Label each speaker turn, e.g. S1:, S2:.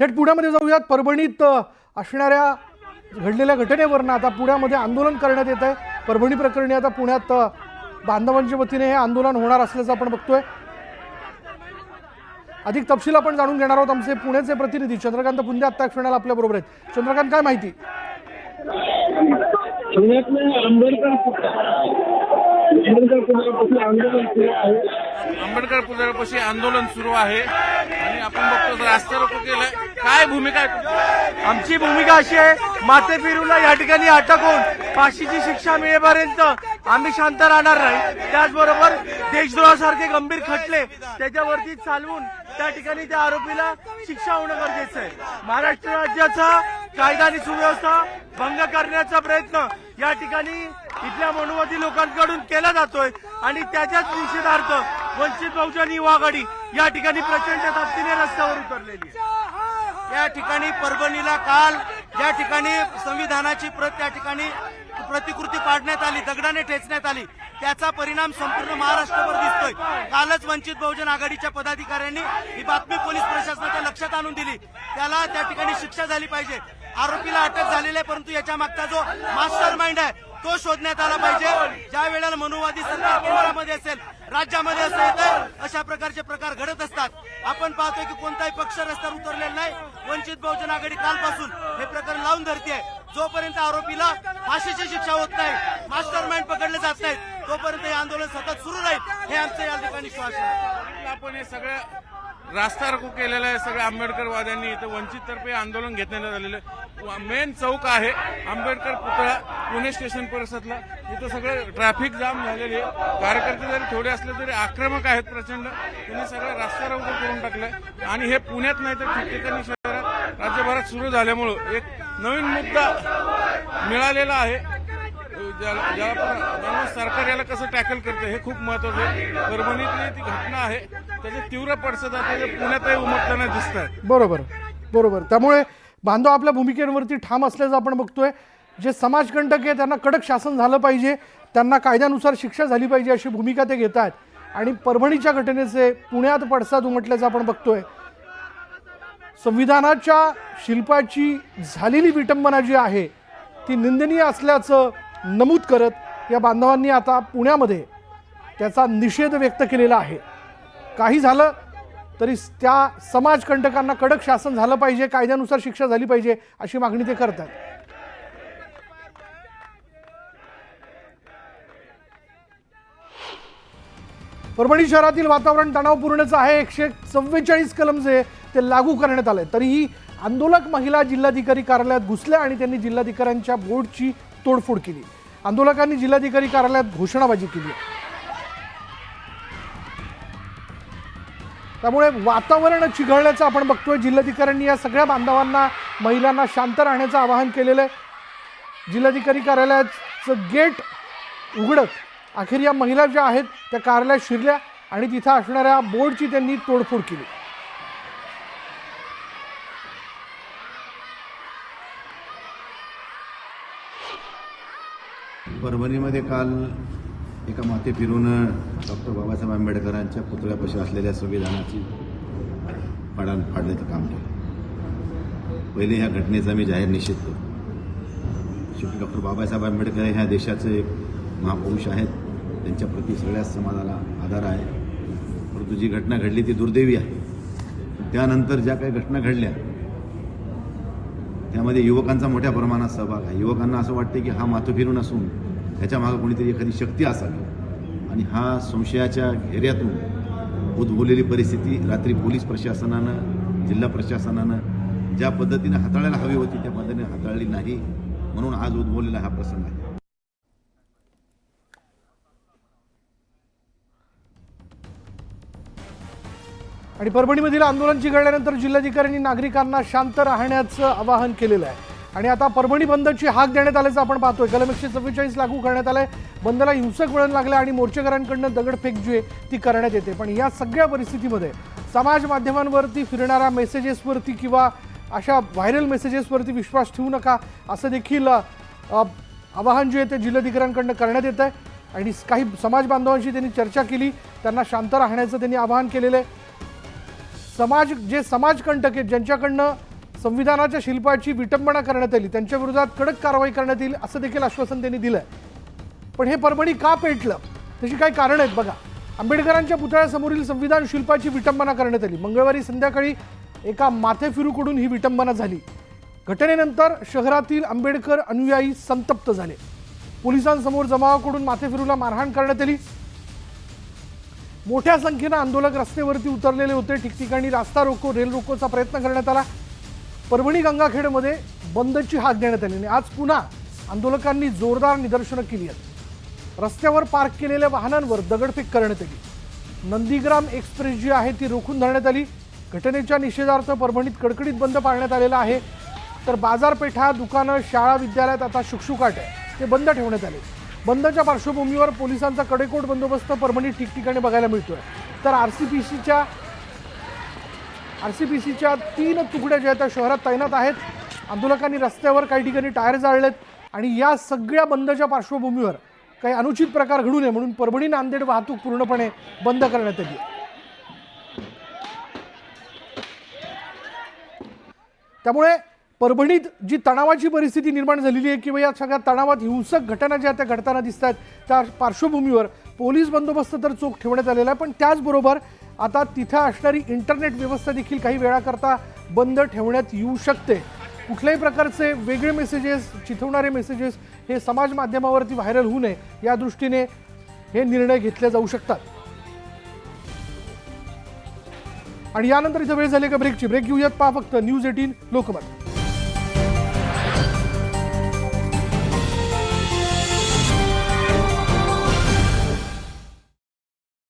S1: थेट पुण्यामध्ये जाऊयात. परभणीत असणाऱ्या घडलेल्या घटनेवरनं आता पुण्यामध्ये आंदोलन करण्यात येत आहे. परभणी प्रकरणी आता पुण्यात बांधवांच्या वतीने हे आंदोलन होणार असल्याचं आपण बघतोय. अधिक तपशील आपण जाणून घेणार आहोत. आमचे पुण्याचे प्रतिनिधी चंद्रकांत पुंदे आता क्षणाला आपल्या बरोबर आहेत. चंद्रकांत, काय माहिती?
S2: आंबेडकर पुतळ्यापाशी आंदोलन सुरू आहे आणि आपण बघतो रस्ता रोको केलंय. काय भूमिका आहे?
S3: आमची भूमिका अशी आहे, माथेफिरूला या ठिकाणी अटक होऊन फाशीची शिक्षा मिळेपर्यंत आम्ही शांत राहणार नाही. त्याचबरोबर देशद्रोहासारखे गंभीर खटले त्याच्यावरती चालवून त्या ठिकाणी त्या आरोपीला शिक्षा होणं गरजेचं आहे. महाराष्ट्र राज्याचा कायदा आणि सुव्यवस्था भंग करण्याचा प्रयत्न या ठिकाणी इथल्या मनुवादी लोकांकडून केला जातोय आणि त्याच्याच निषेधार्थ वंचित बहुजन युवा आघाडी या ठिकाणी प्रचंड ताकदीने रस्त्यावर उतरलेली आहे.
S4: या ठिकाणी परभणीला काल या ठिकाणी संविधानाची प्रत त्या ठिकाणी प्रतिकृती पाडण्यात आली, दगडाने ठेचण्यात आली. त्याचा परिणाम संपूर्ण महाराष्ट्रभर दिसतोय. कालच वंचित बहुजन आघाडीच्या पदाधिकाऱ्यांनी ही बातमी पोलीस प्रशासनाच्या लक्षात आणून दिली. त्याला त्या ठिकाणी शिक्षा झाली पाहिजे. आरोपीला अटक झालेली आहे, परंतु याच्या मागचा जो मास्टर माइंड आहे तो शोधण्यात आला पाहिजे. ज्या वेळेला मनुवादी सरकार केंद्रामध्ये असेल, राज्यामध्ये असेल, तर अशा प्रकारचे प्रकार घडत असतात. आपण पाहतोय की कोणताही पक्ष रस्त्यावर उतरलेला नाही. वंचित बहुजन आघाडी कालपासून हे प्रकरण लावून धरते. जोपर्यंत आरोपीला फाशीची शिक्षा होत नाही, मास्टर माइंड पकडले जात नाहीत, तोपर्यंत हे आंदोलन सतत सुरू राहील, हे आमचं या ठिकाणी श्वास आहे.
S2: आपण हे सगळं रास्ता रोको केलेलं आहे. सगळ्या आंबेडकरवाद्यांनी इथं वंचिततर्फे आंदोलन घेतण्यात आलेलं आहे. मेन चौक आहे आंबेडकर पुतळा पुणे स्टेशन परिसरातला. इथं सगळं ट्रॅफिक जाम झालेली आहे. कार्यकर्ते जरी थोडे असले तरी आक्रमक आहेत प्रचंड. त्यांनी सगळं रास्ता रोको करून टाकलाय आणि हे पुण्यात नाही तर ठिकठिकाणी शहरात राज्यभरात सुरू झाल्यामुळं एक नवीन मुद्दा मिळालेला आहे. ज्याला सरकार याला कसं टॅकल करतं हे खूप महत्वाचं आहे. परभणीतली ती घटना आहे, त्याचे तीव्र पडसाद आता पुण्यातही उमटताना दिसत आहेत.
S1: बरोबर. त्यामुळे बांधव आपल्या भूमिकेवरती ठाम असल्याचं आपण बघतोय. जे समाजकंटक आहे त्यांना कडक शासन झालं पाहिजे, त्यांना कायद्यानुसार शिक्षा झाली पाहिजे अशी भूमिका ते घेत आहेत. आणि परभणीच्या घटनेचे पुण्यात पडसाद उमटल्याचं आपण बघतोय. संविधानाच्या शिल्पाची झालेली विटंबना जी आहे ती निंदनीय असल्याचं नमूद करत या बांधवांनी आता पुण्यामध्ये त्याचा निषेध व्यक्त केलेला आहे. काही झालं तरी त्या समाजकंटकांना कडक शासन झालं पाहिजे, कायद्यानुसार शिक्षा झाली पाहिजे अशी मागणी ते करतात. परभणी शहरातील वातावरण तणावपूर्णच आहे. 144 कलम जे ते लागू करण्यात आले, तरीही आंदोलक महिला जिल्हाधिकारी कार्यालयात घुसल्या आणि त्यांनी जिल्हाधिकाऱ्यांच्या बोर्डची तोडफोड केली. आंदोलकांनी जिल्हाधिकारी कार्यालयात घोषणाबाजी केली. त्यामुळे वातावरण चिघळल्याचं आपण बघतोय. जिल्हाधिकाऱ्यांनी या सगळ्या बांधवांना, महिलांना शांत राहण्याचं आवाहन केलेलं आहे. जिल्हाधिकारी कार्यालयाचं गेट उघडत अखेर या महिला ज्या आहेत त्या कार्यालयात शिरल्या आणि तिथं असणाऱ्या बोर्डची त्यांनी तोडफोड केली.
S5: परभणीमध्ये काल एका माथेफिरून डॉक्टर बाबासाहेब आंबेडकरांच्या पुतळ्यापाशी असलेल्या संविधानाची पाडण फाडण्याचं काम केलं. पहिले ह्या घटनेचा मी जाहीर निषेध करतो. शेवटी डॉक्टर बाबासाहेब आंबेडकर ह्या देशाचे एक महापुरुष आहेत. त्यांच्या प्रति सगळ्याच समाजाला आदर आहे. परंतु जी घटना घडली ती दुर्दैवी आहे. त्यानंतर ज्या काही घटना घडल्या त्यामध्ये युवकांचा मोठ्या प्रमाणात सहभाग आहे. युवकांना असं वाटतं की हा माथेफिरून असून ह्याच्या मागे कोणीतरी एखादी शक्ती असावी आणि हा संशयाच्या घेऱ्यातून उद्भवलेली परिस्थिती रात्री पोलीस प्रशासनानं, जिल्हा प्रशासनानं ज्या पद्धतीने हाताळायला हवी होती त्या पद्धतीने हाताळली नाही, म्हणून आज उद्भवलेला हा प्रसंग आहे.
S1: आणि परभणीमधील आंदोलन चिघळल्यानंतर जिल्हाधिकाऱ्यांनी नागरिकांना शांत राहण्याचं आवाहन केलेलं आहे. आणि आता परभणी बंदची हाक देण्यात आल्याचं आपण पाहतोय. कलम 144 लागू करण्यात आलंय. बंदला हिंसक वळण लागलं आणि मोर्चेकऱ्यांकडनं दगडफेक जी आहे ती करण्यात येते. पण या सगळ्या परिस्थितीमध्ये समाज माध्यमांवरती फिरणाऱ्या मेसेजेसवरती किंवा अशा व्हायरल मेसेजेसवरती विश्वास ठेवू नका असं देखील आवाहन जे आहे ते जिल्हाधिकाऱ्यांकडनं करण्यात येत आहे. आणि काही समाज बांधवांशी त्यांनी चर्चा केली, त्यांना शांत राहण्याचं त्यांनी आवाहन केलेलं आहे. समाजकंटक आहेत ज्यांच्याकडनं संविधानाच्या शिल्पाची विटंबना करण्यात आली, त्यांच्या विरोधात कडक कारवाई करण्यात येईल असं देखील आश्वासन त्यांनी दिलंय. पण हे परभणी का पेटलं त्याची काही कारण आहेत बघा. आंबेडकरांच्या पुतळ्यासमोरील संविधान शिल्पाची विटंबना करण्यात आली. मंगळवारी संध्याकाळी एका माथेफिरूकडून ही विटंबना झाली. घटनेनंतर शहरातील आंबेडकर अनुयायी संतप्त झाले. पोलिसांसमोर जमावाकडून माथेफिरूला मारहाण करण्यात आली. मोठ्या संख्येनं आंदोलक रस्त्यावरती उतरलेले होते. ठिकठिकाणी रास्ता रोको, रेल रोकोचा प्रयत्न करण्यात आला. परभणी गंगाखेडमध्ये बंदची हाक देण्यात आली आणि आज पुन्हा आंदोलकांनी जोरदार निदर्शनं केली आहेत. रस्त्यावर पार्क केलेल्या वाहनांवर दगडफेक करण्यात आली. नंदीग्राम एक्सप्रेस जी आहे ती रोखून धरण्यात आली. घटनेच्या निषेधार्थ परभणीत कडकडीत बंद पाळण्यात आलेला आहे. तर बाजारपेठा, दुकानं, शाळा, विद्यालयात आता शुकशुकाट आहे, ते बंद ठेवण्यात आले. बंदच्या पार्श्वभूमीवर पोलिसांचा कडेकोट बंदोबस्त परभणीत ठिकठिकाणी बघायला मिळतोय. तर आरसीपीसीच्या 3 तुकड्या ज्या त्या शहरात तैनात आहेत. आंदोलकांनी रस्त्यावर काही ठिकाणी टायर जाळलेत आणि या सगळ्या बंदच्या पार्श्वभूमीवर काही अनुचित प्रकार घडू नये म्हणून परभणी नांदेड वाहतूक पूर्णपणे बंद करण्यात आली. त्यामुळे परभणीत जी तणावाची परिस्थिती निर्माण झालेली आहे किंवा या सगळ्या तणावात हिंसक घटना ज्या त्या घडताना दिसत आहेत त्या पार्श्वभूमीवर पोलीस बंदोबस्त तर चोख ठेवण्यात आलेला आहे. पण त्याचबरोबर आता तिथं असणारी इंटरनेट व्यवस्था देखील काही वेळाकरता बंद ठेवण्यात येऊ शकते. कुठल्याही प्रकारचे वेगळे मेसेजेस, चिथवणारे मेसेजेस हे समाज माध्यमावरती व्हायरल होऊ नये या दृष्टीने हे निर्णय घेतले जाऊ शकतात. आणि यानंतर इथं वेळ झाली का ब्रेकची. ब्रेक घेऊयात. पहा फक्त न्यूज 18 लोकमत.